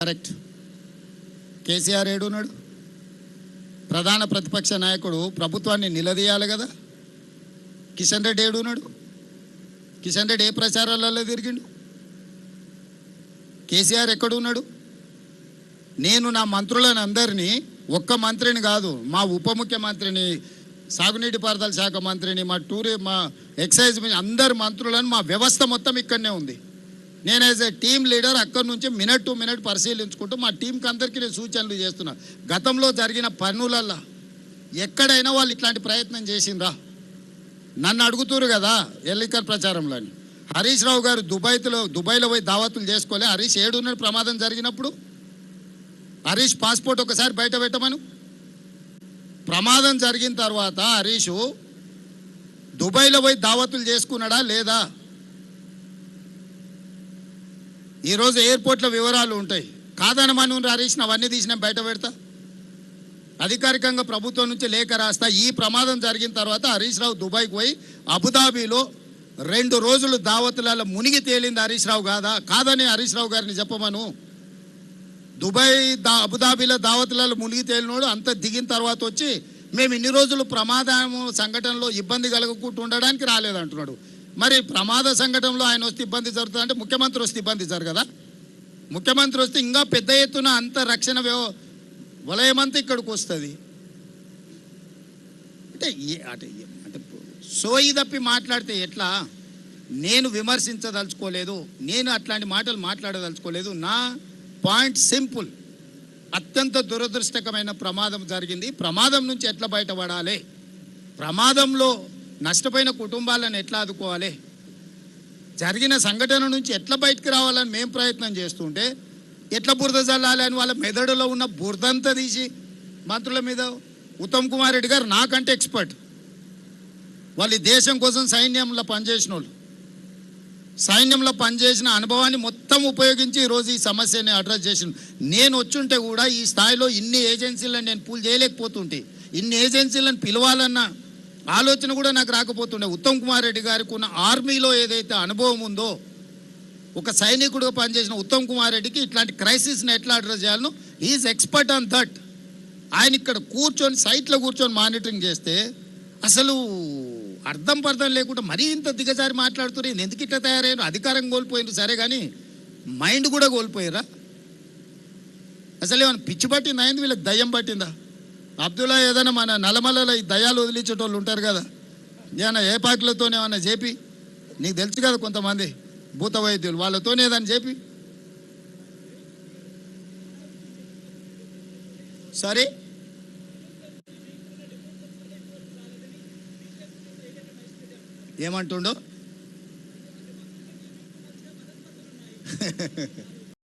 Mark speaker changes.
Speaker 1: Correct. KCR ఏడున్నాడు? ప్రధాన ప్రతిపక్ష నాయకుడు ప్రభుత్వాన్ని నిలదీయాలి కదా. కిషన్ రెడ్డి ఏడున్నాడు? కిషన్ రెడ్డి ఏ ప్రచారాలలో తిరిగిండు? కేసీఆర్ ఎక్కడున్నాడు? నేను నా మంత్రులను అందరినీ, ఒక్క మంత్రిని కాదు, మా ఉప ముఖ్యమంత్రిని, సాగునీటి పారుదల శాఖ మంత్రిని, మా ఎక్సైజ్ అందరు మంత్రులను, మా వ్యవస్థ మొత్తం ఇక్కడనే ఉంది. నేను యాజ్ ఏ టీమ్ లీడర్ అక్కడి నుంచి మినిట్ టు మినిట్ పరిశీలించుకుంటూ మా టీంకి అందరికీ నేను సూచనలు చేస్తున్నా. గతంలో జరిగిన పనులల్లో ఎక్కడైనా వాళ్ళు ఇట్లాంటి ప్రయత్నం చేసిండ్రా? నన్ను అడుగుతురు కదా ఎన్నికల ప్రచారంలో. హరీష్ రావు గారు దుబాయ్లో పోయి దావతులు చేసుకోలే. హరీష్ ఏడున్న ప్రమాదం జరిగినప్పుడు హరీష్ పాస్పోర్ట్ ఒకసారి బయట పెట్టమను. ప్రమాదం జరిగిన తర్వాత హరీష్ దుబాయ్లో పోయి దావతులు చేసుకున్నాడా లేదా? ఈరోజు ఎయిర్పోర్ట్లో వివరాలు ఉంటాయి. కాదని మనం హరీష్ని అవన్నీ తీసిన బయట పెడతా. అధికారికంగా ప్రభుత్వం నుంచి లేఖ రాస్తా. ఈ ప్రమాదం జరిగిన తర్వాత హరీష్ రావు దుబాయ్కి పోయి అబుదాబీలో 2 రోజులు దావతులలో మునిగి తేలింది హరీష్ రావు కాదని హరీష్ రావు గారిని చెప్పమను. అబుదాబీలో దావతులలో మునిగి తేలినోడు అంత దిగిన తర్వాత వచ్చి మేము ఇన్ని రోజులు ప్రమాదం సంఘటనలో ఇబ్బంది కలగకుండా ఉండడానికి రాలేదంటున్నాడు. మరి ప్రమాద సంఘటనలో ఆయన వస్తే ఇబ్బంది జరుగుతుంది అంటే ముఖ్యమంత్రి వస్తే ఇబ్బంది జరగదా? ముఖ్యమంత్రి వస్తే ఇంకా పెద్ద ఎత్తున అంత రక్షణ వలయమంతా ఇక్కడికి వస్తుంది. అంటే అంటే సోయి తప్పి మాట్లాడితే ఎట్లా? నేను విమర్శించదలుచుకోలేదు, నేను అట్లాంటి మాటలు మాట్లాడదలుచుకోలేదు. నా పాయింట్ సింపుల్. అత్యంత దురదృష్టకరమైన ప్రమాదం జరిగింది. ప్రమాదం నుంచి ఎట్లా బయటపడాలి, ప్రమాదంలో నష్టపోయిన కుటుంబాలను ఎట్లా ఆదుకోవాలి, జరిగిన సంఘటన నుంచి ఎట్లా బయటకు రావాలని మేము ప్రయత్నం చేస్తుంటే ఎట్లా బురద చల్లాలి అని వాళ్ళ మెదడులో ఉన్న బురదంతా తీసి మంత్రుల మీద. ఉత్తమ్ కుమార్ రెడ్డి గారు నాకంటే ఎక్స్పర్ట్. వాళ్ళు దేశం కోసం సైన్యంలో పనిచేసిన వాళ్ళు, సైన్యంలో పనిచేసిన అనుభవాన్ని మొత్తం ఉపయోగించి ఈరోజు ఈ సమస్యని అడ్రస్ చేసిన. నేను వచ్చుంటే కూడా ఈ స్థాయిలో ఇన్ని ఏజెన్సీలను నేను పూల్ చేయలేకపోతుంటే, ఇన్ని ఏజెన్సీలను పిలవాలన్న ఆలోచన కూడా నాకు రాకపోతుండే. ఉత్తమ్ కుమార్ రెడ్డి గారికి ఉన్న ఆర్మీలో ఏదైతే అనుభవం ఉందో, ఒక సైనికుడిగా పనిచేసిన ఉత్తమ్ కుమార్ రెడ్డికి ఇట్లాంటి క్రైసిస్ని ఎట్లా అడ్రస్ చేయాలనో ఈజ్ ఎక్స్పర్ట్ ఆన్ దట్. ఆయన ఇక్కడ కూర్చొని సైట్లో కూర్చొని మానిటరింగ్ చేస్తే అసలు అర్థం లేకుండా మరీ ఇంత దిగజారి మాట్లాడుతున్నారు. ఎందుకు ఇట్లా తయారయ్యారు? అధికారం కోల్పోయినారు సరే, కానీ మైండ్ కూడా కోల్పోయారా? అసలు ఏమైనా పిచ్చి పట్టిందా? అయింది వీళ్ళకి దయ్యం పట్టిందా? అబ్దుల్లా ఏదైనా మన నల్లమల్లలో ఈ దయ్యాలు వదిలించేటోళ్ళు ఉంటారు కదా, ఏమన్నా ఏ పాకులతోనే ఏమన్నా చెప్పి, నీకు తెలుసు కదా కొంతమంది భూత వైద్యులు, వాళ్ళతోనే ఏదైనా చెప్పి సరే. ఏమంటుండో